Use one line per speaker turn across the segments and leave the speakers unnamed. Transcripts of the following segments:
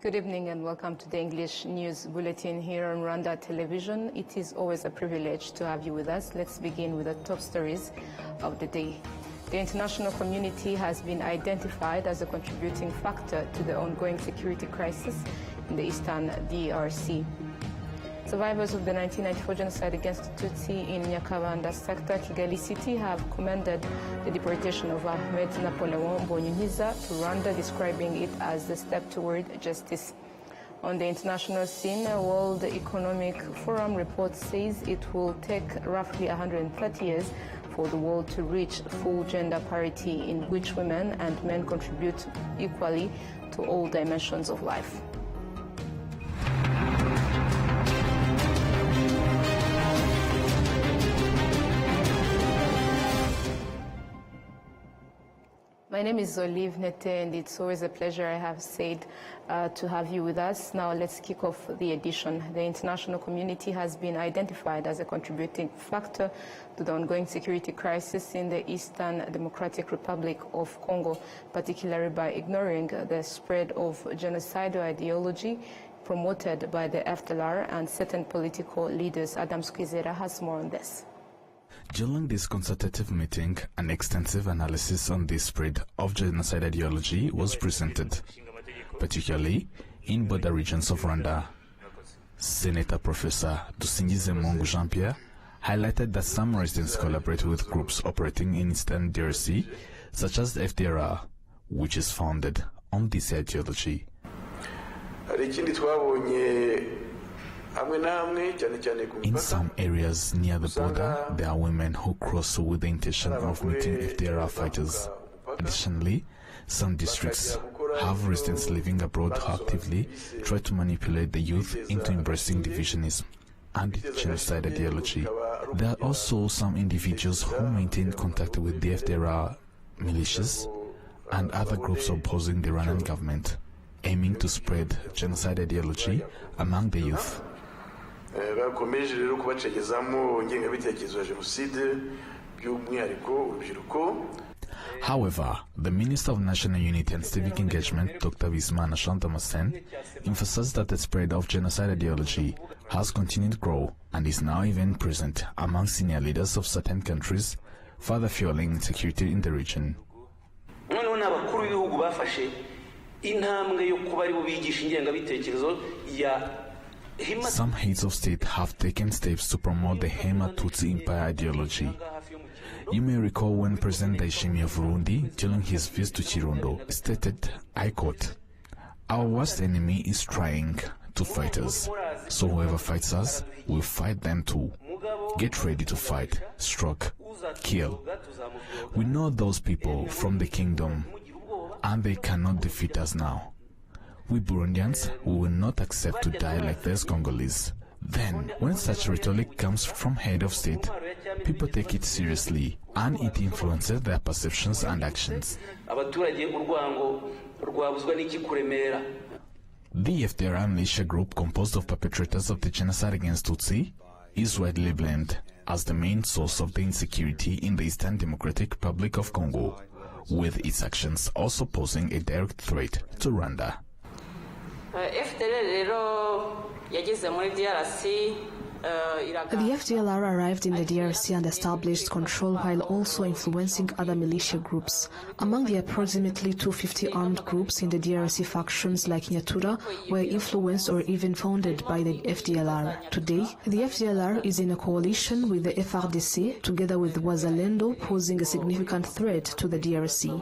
Good evening and welcome to the English News Bulletin here on Rwanda Television. It is always a privilege to have you with us. Let's begin with the top stories of the day. The international community has been identified as a contributing factor to the ongoing security crisis in the eastern DRC. Survivors of the 1994 genocide against Tutsi in Nyakabanda sector, Kigali City, have commended the deportation of Ahmed Napoleon Mbonyumwiza to Rwanda, describing it as a step toward justice. On the international scene, World Economic Forum report says it will take roughly 130 years for the world to reach full gender parity in which women and men contribute equally to all dimensions of life. My name is Olive Nete, and it's always a pleasure, I have said, to have you with us. Now let's kick off the edition. The international community has been identified as a contributing factor to the ongoing security crisis in the Eastern Democratic Republic of Congo, particularly by ignoring the spread of genocidal ideology promoted by the FDLR and certain political leaders. Adam Squizera has more on this.
During this consultative meeting, an extensive analysis on the spread of genocide ideology was presented, particularly in border regions of Rwanda. Senator Professor Dusingize Mungu Jean-Pierre highlighted that some residents collaborate with groups operating in Eastern DRC, such as the FDLR, which is founded on this ideology. In some areas near the border, there are women who cross with the intention of meeting FDLR fighters. Additionally, some districts have residents living abroad who actively try to manipulate the youth into embracing divisionism and genocide ideology. There are also some individuals who maintain contact with the FDLR militias and other groups opposing the Rwandan government, aiming to spread genocide ideology among the youth. However, the Minister of National Unity and Civic Engagement, Dr. Vismana Shantamasen, emphasized that the spread of genocide ideology has continued to grow and is now even present among senior leaders of certain countries, further fueling insecurity in the region. Some heads of state have taken steps to promote the Hema Tutsi Empire ideology. You may recall when President Ndayishimiye of Burundi, during his visit to Kirundo, stated, I quote, "Our worst enemy is trying to fight us, so whoever fights us will fight them too. Get ready to fight, stroke, kill. We know those people from the kingdom, and they cannot defeat us now. We Burundians, we will not accept to die like those Congolese." Then, when such rhetoric comes from head of state, people take it seriously, and it influences their perceptions and actions. The FDLR militia group, composed of perpetrators of the genocide against Tutsi, is widely blamed as the main source of the insecurity in the Eastern Democratic Republic of Congo, with its actions also posing a direct threat to Rwanda.
The FDLR arrived in the DRC and established control while also influencing other militia groups. Among the approximately 250 armed groups in the DRC, factions like Nyatura were influenced or even founded by the FDLR. Today, the FDLR is in a coalition with the FRDC together with Wazalendo, posing a significant threat to the DRC.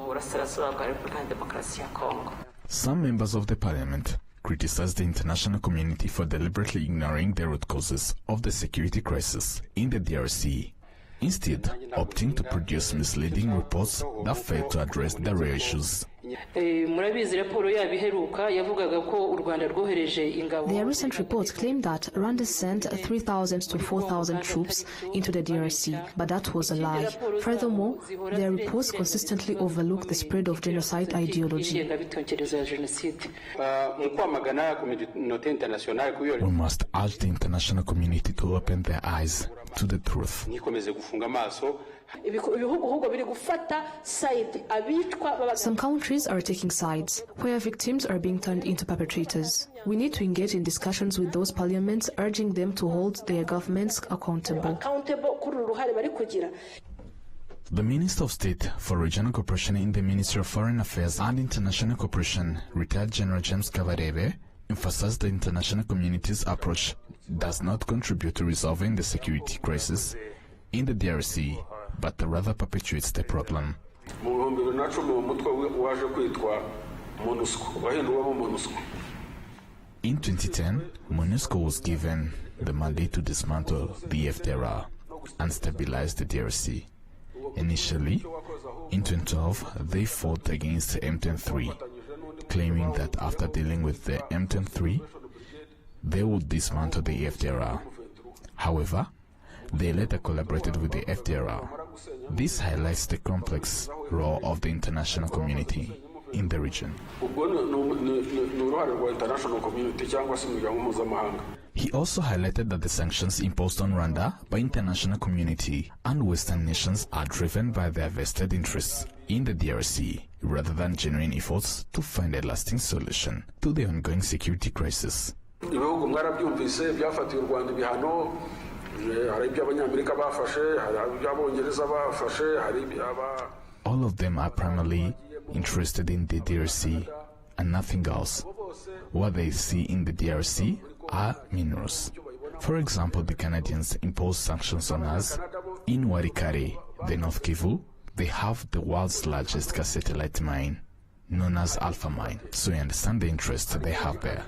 Some members of the parliament criticized the international community for deliberately ignoring the root causes of the security crisis in the DRC, instead opting to produce misleading reports that failed to address the real issues.
Their recent report claimed that Rwanda sent 3,000 to 4,000 troops into the DRC, but that was a lie. Furthermore, their reports consistently overlook the spread of genocide ideology.
We must urge the international community to open their eyes to the truth.
Some countries are taking sides, where victims are being turned into perpetrators. We need to engage in discussions with those parliaments, urging them to hold their governments accountable.
The Minister of State for Regional Cooperation in the Ministry of Foreign Affairs and International Cooperation, retired General James Kabarebe, emphasized the international community's approach does not contribute to resolving the security crisis in the DRC, but rather perpetuates the problem. In 2010, MONUSCO was given the mandate to dismantle the FDLR and stabilize the DRC. Initially, in 2012, they fought against the M23, claiming that after dealing with the M23, they would dismantle the FDLR. However, they later collaborated with the FDLR. This highlights the complex role of the international community in the region. He also highlighted that the sanctions imposed on Rwanda by international community and Western nations are driven by their vested interests in the DRC rather than genuine efforts to find a lasting solution to the ongoing security crisis. All of them are primarily interested in the DRC and nothing else. What they see in the DRC are minerals. For example, the Canadians imposed sanctions on us. In Warikare, the North Kivu, they have the world's largest satellite mine, known as Alpha Mine. So you understand the interest they have there.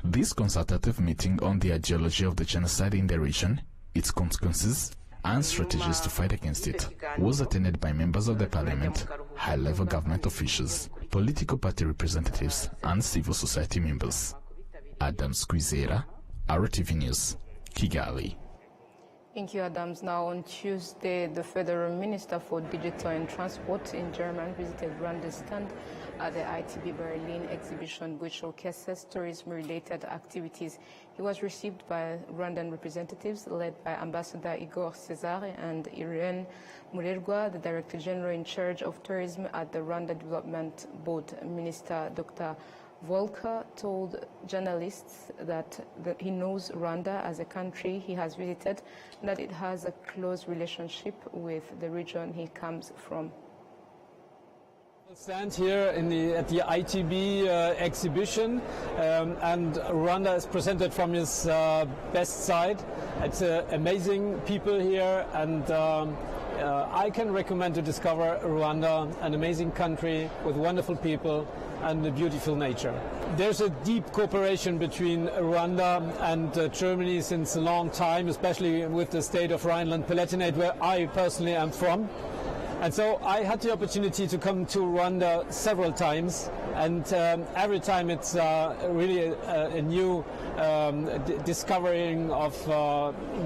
This consultative meeting on the ideology of the genocide in the region, its consequences, and strategies to fight against it was attended by members of the parliament, high-level government officials, political party representatives, and civil society members. Adam Squizera, RwandaTV News, Kigali.
Thank you, Adams. Now, on Tuesday, the Federal Minister for Digital and Transport in Germany visited Rwanda's stand at the ITB Berlin exhibition, which showcases tourism-related activities. He was received by Rwandan representatives led by Ambassador Igor Cesare and Irene Murerwa, the Director General in charge of tourism at the Rwanda Development Board. Minister Dr. Volker told journalists that he knows Rwanda as a country he has visited, and that it has a close relationship with the region he comes from.
We'll stand here at the ITB exhibition, and Rwanda is presented from his best side. It's amazing people here, and I can recommend to discover Rwanda, an amazing country with wonderful people and a beautiful nature. There's a deep cooperation between Rwanda and Germany since a long time, especially with the state of Rhineland-Palatinate, where I personally am from. And so I had the opportunity to come to Rwanda several times, and every time it's really a new discovering of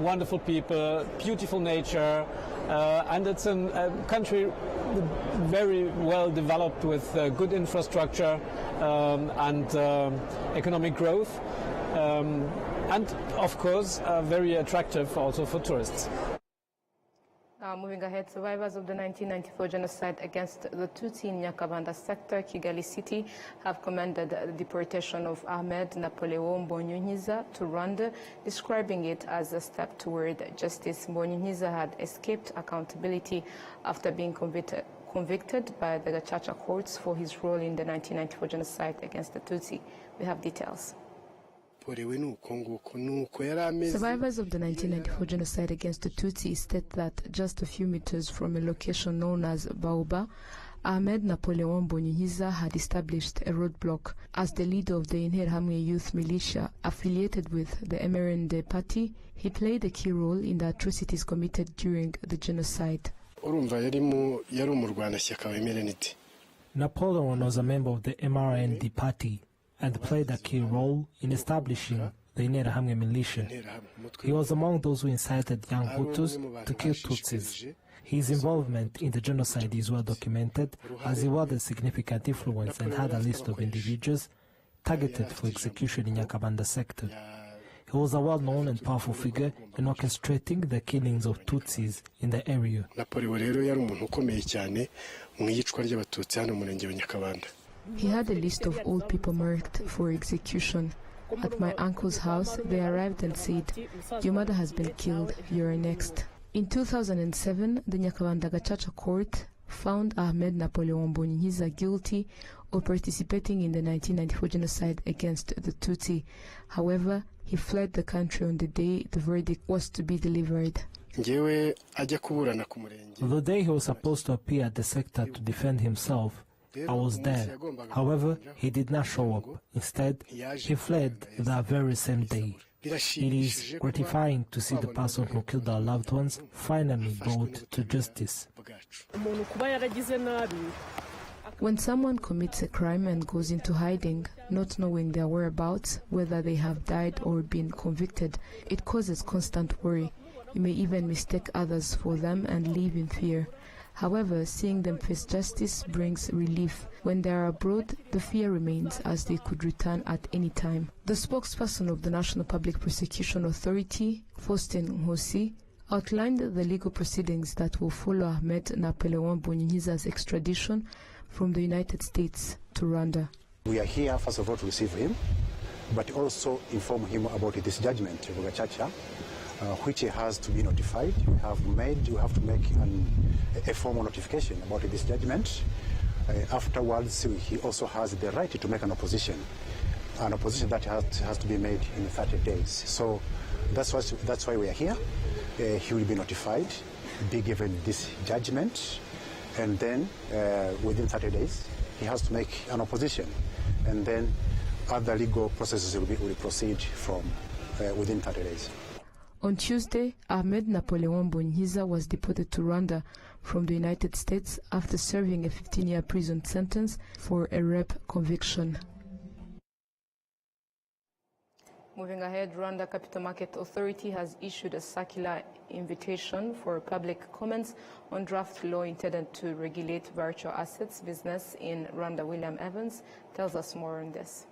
wonderful people, beautiful nature, and it's a country very well developed with good infrastructure and economic growth, and of course very attractive also for tourists.
Moving ahead, survivors of the 1994 genocide against the Tutsi in Nyakabanda sector, Kigali City, have commended the deportation of Ahmed Napoleon Mbonyunyiza to Rwanda, describing it as a step toward justice. Mbonyunyiza had escaped accountability after being convicted by the Gacaca courts for his role in the 1994 genocide against the Tutsi. We have details.
Survivors of the 1994 genocide against the Tutsi state that just a few meters from a location known as Baoba, Ahmed Napoleon Mbonyunyiza had established a roadblock. As the leader of the Interahamwe youth militia affiliated with the MRND party, he played a key role in the atrocities committed during the genocide.
Napoleon was a member of the MRND party and played a key role in establishing the Interahamwe militia. He was among those who incited young Hutus to kill Tutsis. His involvement in the genocide is well documented, as he was a significant influence and had a list of individuals targeted for execution in Nyakabanda sector. He was a well-known and powerful figure in orchestrating the killings of Tutsis in the area.
He had a list of all people marked for execution. At my uncle's house, they arrived and said, "Your mother has been killed, you're next." In 2007, the Nyakabanda Gacaca court found Ahmed Napoleon Mbonyikiza guilty of participating in the 1994 genocide against the Tutsi. However, he fled the country on the day the verdict was to be delivered.
The day he was supposed to appear at the sector to defend himself, I was there. However, he did not show up. Instead, he fled that very same day. It is gratifying to see the person who killed our loved ones finally brought to justice.
When someone commits a crime and goes into hiding, not knowing their whereabouts, whether they have died or been convicted, it causes constant worry. You may even mistake others for them and live in fear. However, seeing them face justice brings relief. When they are abroad, the fear remains as they could return at any time. The spokesperson of the National Public Prosecution Authority, Faustin Nkosi, outlined the legal proceedings that will follow Ahmed Napoleon Mbonyikiza's extradition from the United States to Rwanda.
We are here, first of all, to receive him, but also inform him about this judgment of Gacaca, which he has to be notified. You have to make a formal notification about this judgment. Afterwards, he also has the right to make an opposition that has to be made in 30 days. So that's why we are here. He will be notified, be given this judgment, and then within 30 days, he has to make an opposition, and then other legal processes will proceed from within 30 days.
On Tuesday, Ahmed Napoleon Mbonyikiza was deported to Rwanda from the United States after serving a 15-year prison sentence for a rape conviction. Moving ahead, Rwanda Capital Market Authority has issued a circular invitation for public comments on draft law intended to regulate virtual assets business in Rwanda. William Evans tells us more on this.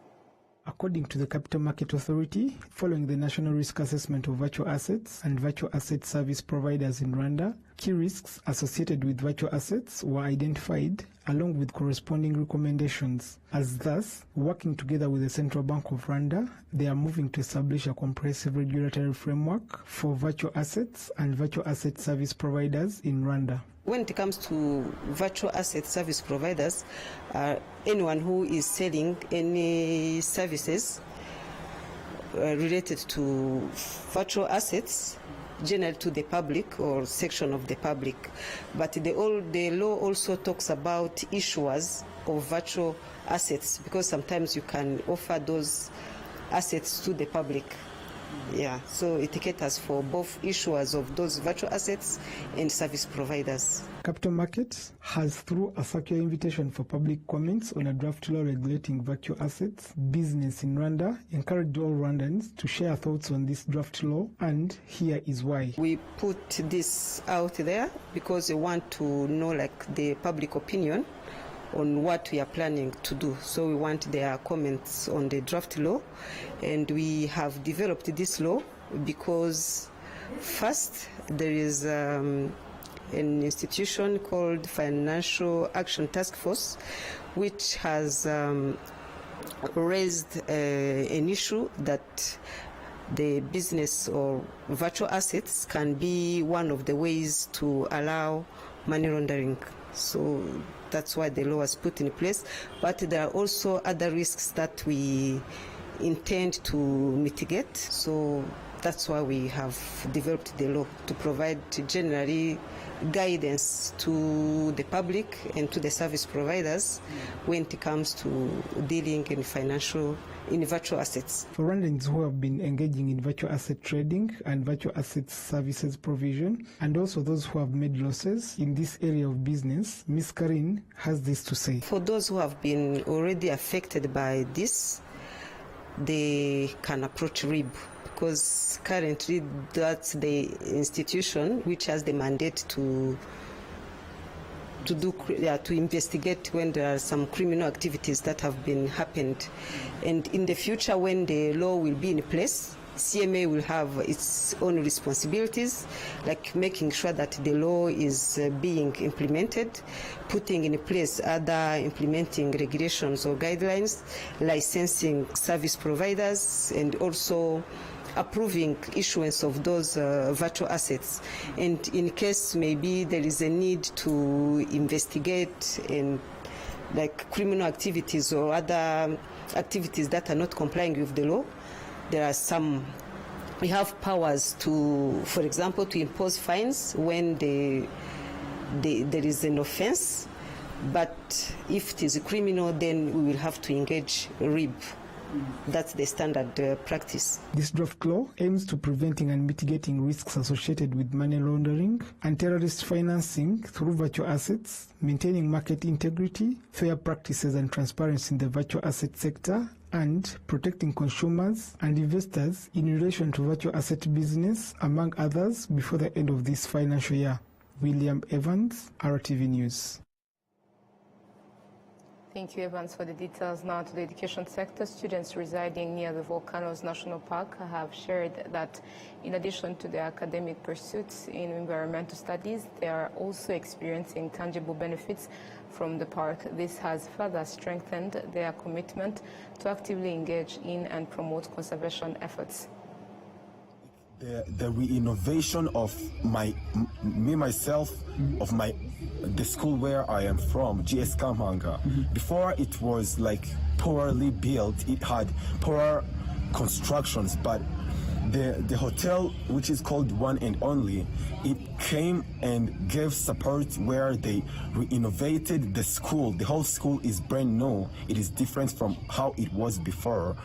According to the Capital Market Authority, following the National Risk Assessment of Virtual Assets and Virtual Asset Service Providers in Rwanda, key risks associated with virtual assets were identified along with corresponding recommendations. As thus, working together with the Central Bank of Rwanda, they are moving to establish a comprehensive regulatory framework for virtual assets and virtual asset service providers in Rwanda.
When it comes to virtual asset service providers, anyone who is selling any services related to virtual assets, generally to the public or section of the public. But the law also talks about issuers of virtual assets, because sometimes you can offer those assets to the public. Yeah, so it caters for both issuers of those virtual assets and service providers.
Capital Markets has, through a circular invitation for public comments on a draft law regulating virtual assets business in Rwanda, encouraged all Rwandans to share thoughts on this draft law, and here is why.
We put this out there because we want to know the public opinion on what we are planning to do. So we want their comments on the draft law, and we have developed this law because first there is an institution called Financial Action Task Force, which has raised an issue that the business or virtual assets can be one of the ways to allow money laundering. So that's why the law was put in place. But there are also other risks that we intend to mitigate. So that's why we have developed the law, to provide generally guidance to the public and to the service providers when it comes to dealing in virtual assets.
For Rwandans who have been engaging in virtual asset trading and virtual asset services provision, and also those who have made losses in this area of business, Ms. Karin has this to say.
For those who have been already affected by this, they can approach RIB, because currently that's the institution which has the mandate to to investigate when there are some criminal activities that have been happened. And in the future, when the law will be in place, CMA will have its own responsibilities, like making sure that the law is being implemented, putting in place other implementing regulations or guidelines, licensing service providers, and also approving issuance of those virtual assets. And in case maybe there is a need to investigate and like criminal activities or other activities that are not complying with the law, we have powers to, for example, to impose fines when there is an offense, but if it is a criminal, then we will have to engage RIB. That's the standard practice.
This draft law aims to preventing and mitigating risks associated with money laundering and terrorist financing through virtual assets, maintaining market integrity, fair practices and transparency in the virtual asset sector, and protecting consumers and investors in relation to virtual asset business, among others, before the end of this financial year. William Evans, RTV News.
Thank you, Evans, for the details. Now to the education sector. Students residing near the Volcanoes National Park have shared that in addition to their academic pursuits in environmental studies, they are also experiencing tangible benefits from the park. This has further strengthened their commitment to actively engage in and promote conservation efforts.
The re-innovation of the school where I am from, GS Kamhanga. Before it was like poorly built, it had poor constructions, but the hotel, which is called One and Only, it came and gave support where they re-innovated the school. The whole school is brand new. It is different from how it was before.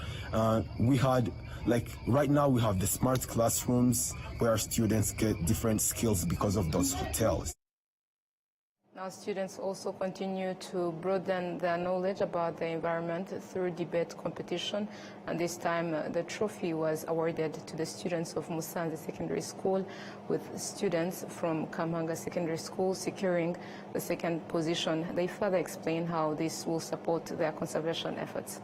We had, like right now we have the smart classrooms where students get different skills because of those hotels.
Now students also continue to broaden their knowledge about the environment through debate competition, and this time the trophy was awarded to the students of Musanze Secondary School, with students from Kamhanga Secondary School securing the second position. They further explain how this will support their conservation efforts.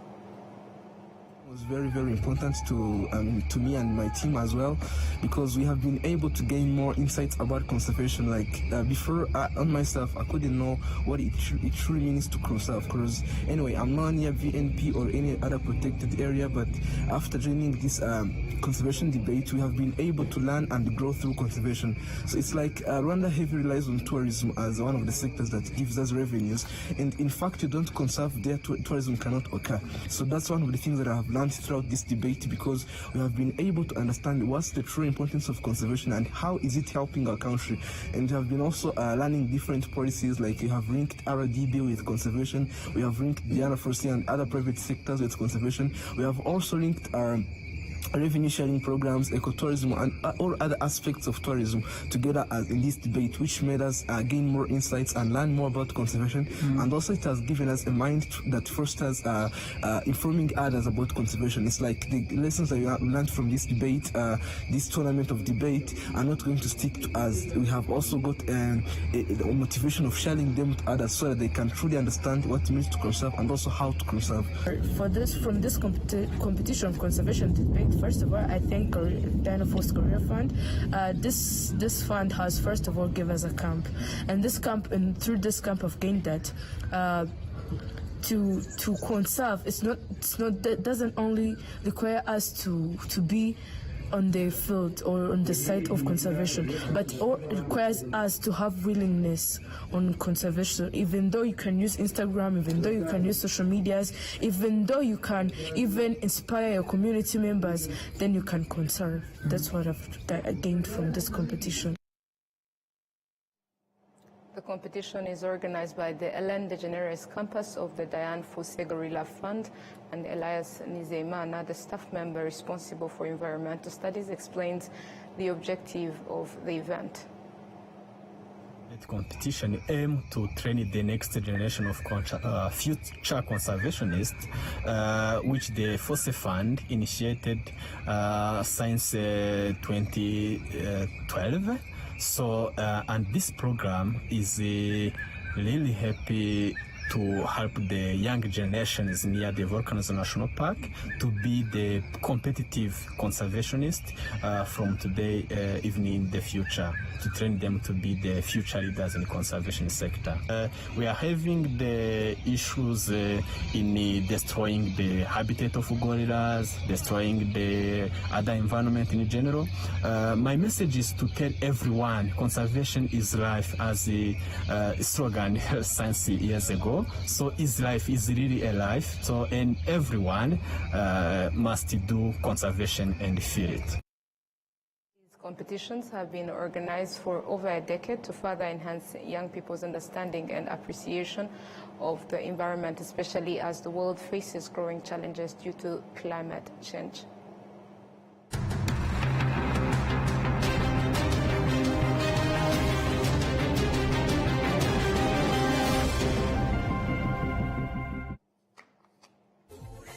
It was very, very important to me and my team as well, because we have been able to gain more insights about conservation. Like before, on myself, I couldn't know what it truly means to conserve. Because anyway, I'm not near VNP or any other protected area, but after joining this conservation debate, we have been able to learn and grow through conservation. So it's like Rwanda heavily relies on tourism as one of the sectors that gives us revenues, and in fact, you don't conserve there, tourism cannot occur. So that's one of the things that I have learned throughout this debate, because we have been able to understand what's the true importance of conservation and how is it helping our country. And we have been also learning different policies, like we have linked RDB with conservation, we have linked Diana Forestry and other private sectors with conservation, we have also linked revenue sharing programs, ecotourism, and all other aspects of tourism together in this debate, which made us gain more insights and learn more about conservation. And also it has given us a mind that fosters informing others about conservation. It's like the lessons that we have learned from this debate, this tournament of debate, are not going to stick to us. We have also got a motivation of sharing them with others so that they can truly understand what it means to conserve and also how to conserve.
From this competition of conservation debate, first of all, I thank Dynaforce Career Fund. This fund has, first of all, given us a camp, and this camp, and through this camp, I've gained that to conserve. It doesn't only require us to be on the field or on the site of conservation, but it requires us to have willingness on conservation. Even though you can use Instagram, even though you can use social medias, even though you can even inspire your community members, then you can conserve. That's what I've gained from this competition.
The competition is organized by the Ellen DeGeneres campus of the Diane Fossey Gorilla Fund, and Elias Nizeyimana, the staff member responsible for environmental studies, explains the objective of the event.
The competition aims to train the next generation of future conservationists, which the Fossey Fund initiated since 2012. So, and this program is really happy to help the young generations near the Volcanoes National Park to be the competitive conservationists from today, even in the future, to train them to be the future leaders in the conservation sector. We are having the issues in destroying the habitat of gorillas, destroying the other environment in general. My message is to tell everyone conservation is life, as a slogan since years ago. So is life is really a life. So and everyone must do conservation and feel it.
These competitions have been organized for over a decade to further enhance young people's understanding and appreciation of the environment, especially as the world faces growing challenges due to climate change.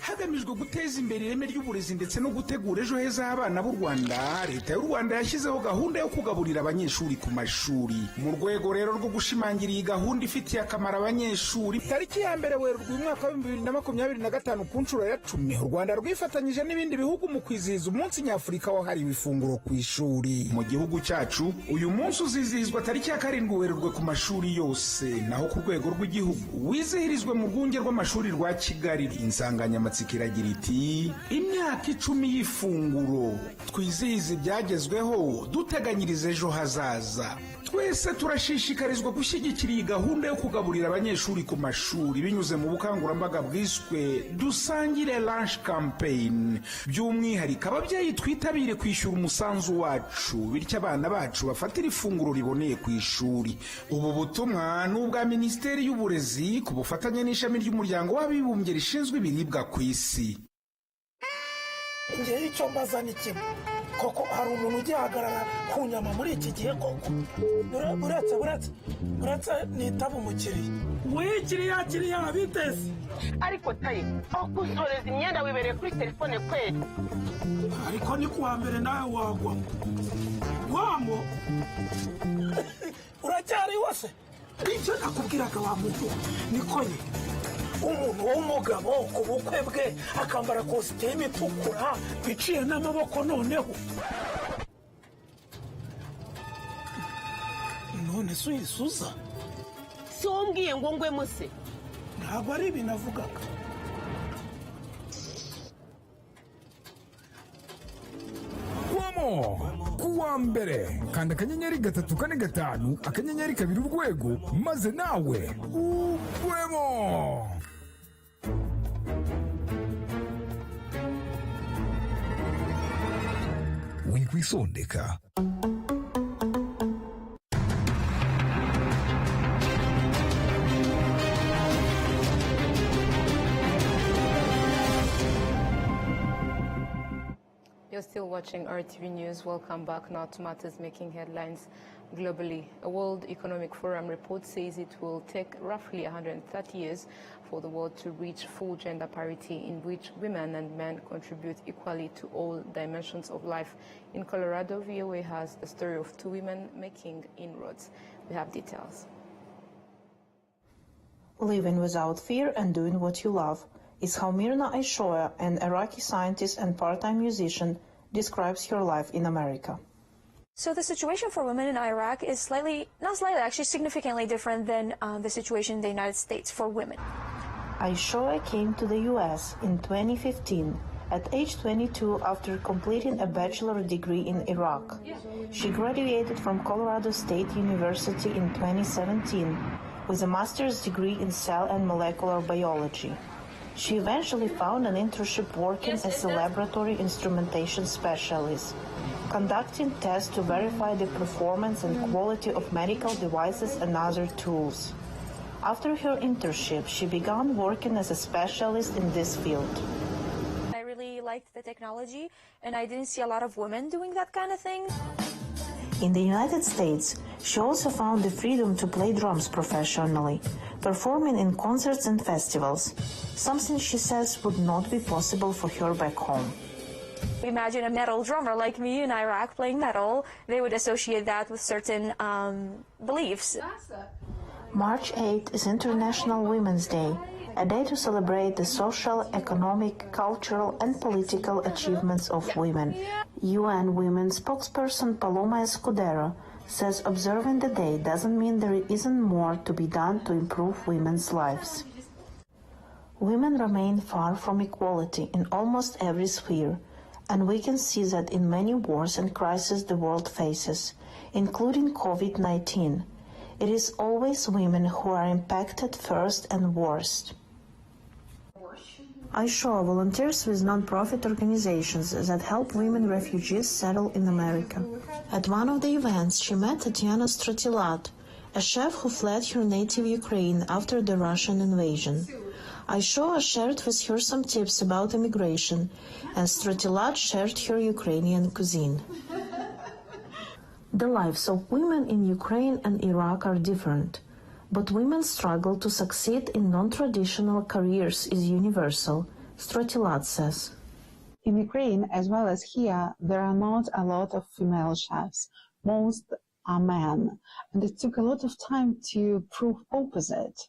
hagamijwe guteza imbere ireme ry'uburezi ndetse no gutegura ejo heza h'abana b'u Rwanda, leta y'u Rwanda yashyizeho gahunda yo kugaburira abanyeshuri ku mashuri. Mu rwego rero rwo gushimangira iyi gahunda ifitiye akamaro abanyeshuri, tariki ya mbere Werurwe umwaka wa 2025 ku nshuro ya 10, u Rwanda rwifatanyije n'ibindi bihugu mu kwizihiza umunsi nyafurika wahariwe ifunguro ku ishuri. Mu gihugu cyacu uyu munsi uzizihizwa tariki ya 7 Werurwe ku mashuri yose, naho ku rwego rw'igihugu wizihirizwe mu rwunge rw'amashuri rwa Kigali. Insanganyamatsiko iragira iti imyaka 10 y'ifunguro, twizihiza ibyagezweho duteganyiriza ejo hazaza. Twese turashishikarizwa gushyigikira iyi gahunda yo kugaburira abanyeshuri ku mashuri binyuze mu bukangurambaga bwiswe dusangire lunch campaign. By'umwihariko ababyeyi twitabire kwishyura umusanzu wacu, bityo abana bacu bafatira ifunguro riboneye ku ishuri. Ubu butumwa ni ubwa Minisiteri y'Uburezi ku bufatanye n'ishami ry'umuryango w'abibumbye rishinzwe ibiribwa ku isi.
Ngiye icyo mbaza ni kimwe, koko hari umuntu ugihagarara ku nyama muri iki gihe koko? Uretse nitaba umukiriya. Kiriya biteze.
Ariko tayi, aho kusoreza imyenda wibereye kuri telefone kweli.
Ariko ni kuwa mbere nawe wagwa. Wamo. Uracyari wose? Icyo nakubwiraga wa muntu niko ye. Umuntu w'umugabo ku bukwe bwe akambara kositimu itukura biciye n'amaboko noneho. None se uyisuza?
Si wombwiye ngo ngwe muse?
Ntabwo ari ibi navugaga.
Kuwa mbere kanda akanyenyeri 345 akanyenyeri 2 urwego maze nawe ugwemo. Wikwisondeka.
You're still watching RTV News. Welcome back now to matters making headlines globally. A World Economic Forum report says it will take roughly 130 years for the world to reach full gender parity in which women and men contribute equally to all dimensions of life. In Colorado, VOA has the story of 2 women making inroads. We have details.
Living without fear and doing what you love is how Mirna Aishoya, an Iraqi scientist and part-time musician, describes her life in America.
So the situation for women in Iraq is actually significantly different than the situation in the United States for women.
Aishoya came to the U.S. in 2015 at age 22 after completing a bachelor degree in Iraq. She graduated from Colorado State University in 2017 with a master's degree in cell and molecular biology. She eventually found an internship working as a laboratory instrumentation specialist, conducting tests to verify the performance and quality of medical devices and other tools. After her internship, she began working as a specialist in this field.
I really liked the technology, and I didn't see a lot of women doing that kind of thing.
In the United States, she also found the freedom to play drums professionally, performing in concerts and festivals, something she says would not be possible for her back home.
Imagine a metal drummer like me in Iraq playing metal. They would associate that with certain beliefs.
March 8 is International Women's Day, a day to celebrate the social, economic, cultural and political achievements of women. UN Women spokesperson Paloma Escudero says observing the day doesn't mean there isn't more to be done to improve women's lives. Women remain far from equality in almost every sphere, and we can see that in many wars and crises the world faces, including COVID-19. It is always women who are impacted first and worst. Aisha volunteers with non-profit organizations that help women refugees settle in America. At one of the events, she met Tatiana Stratilat, a chef who fled her native Ukraine after the Russian invasion. Aisha shared with her some tips about immigration, and Stratilat shared her Ukrainian cuisine. The lives of women in Ukraine and Iraq are different, but women's struggle to succeed in non-traditional careers is universal, Stratilat says.
In Ukraine, as well as here, there are not a lot of female chefs. Most are men, and it took a lot of time to prove opposite.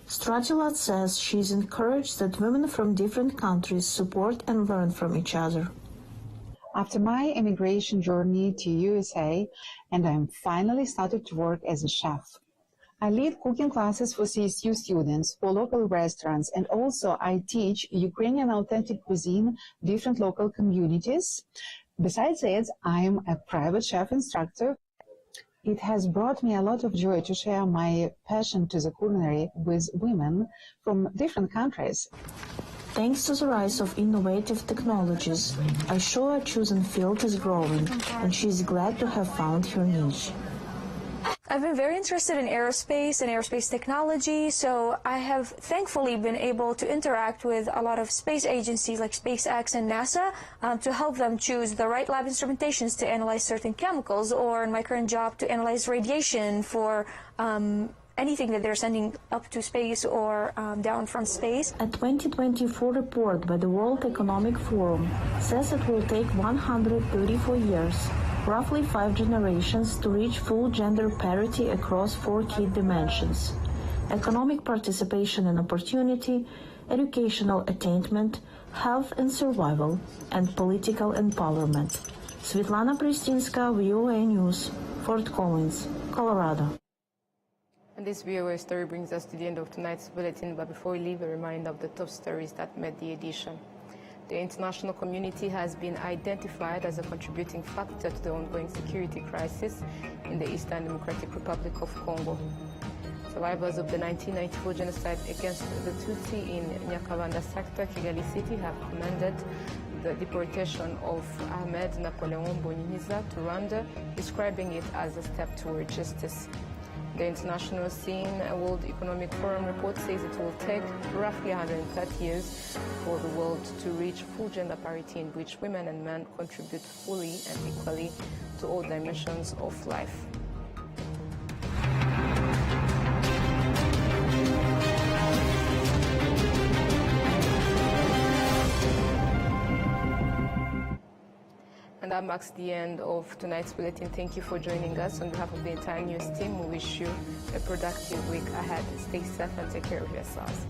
Stratilat says she is encouraged that women from different countries support and learn from each other.
After my immigration journey to USA, and I'm finally started to work as a chef. I lead cooking classes for CSU students, for local restaurants, and also I teach Ukrainian authentic cuisine, different local communities. Besides it, I'm a private chef instructor. It has brought me a lot of joy to share my passion to the culinary with women from different countries.
Thanks to the rise of innovative technologies, Aisha's chosen field is growing, and she is glad to have found her niche.
I've been very interested in aerospace and aerospace technology, so I have thankfully been able to interact with a lot of space agencies like SpaceX and NASA to help them choose the right lab instrumentations to analyze certain chemicals, or in my current job to analyze radiation for anything that they're sending up to space or down from space.
A 2024 report by the World Economic Forum says it will take 134 years, roughly 5 generations, to reach full gender parity across 4 key dimensions: economic participation and opportunity, educational attainment, health and survival, and political empowerment. Svetlana Pristinska, VOA News, Fort Collins, Colorado.
And this VOA story brings us to the end of tonight's bulletin, but before we leave, a reminder of the top stories that made the edition. The international community has been identified as a contributing factor to the ongoing security crisis in the Eastern Democratic Republic of Congo. Survivors of the 1994 genocide against the Tutsi in Nyakabanda sector, Kigali City, have commended the deportation of Ahmed Napoleon Bonyiniza to Rwanda, describing it as a step toward justice. The international scene, World Economic Forum report says it will take roughly 130 years for the world to reach full gender parity in which women and men contribute fully and equally to all dimensions of life. And that marks the end of tonight's bulletin. Thank you for joining us. On behalf of the entire news team, we wish you a productive week ahead. Stay safe and take care of yourselves.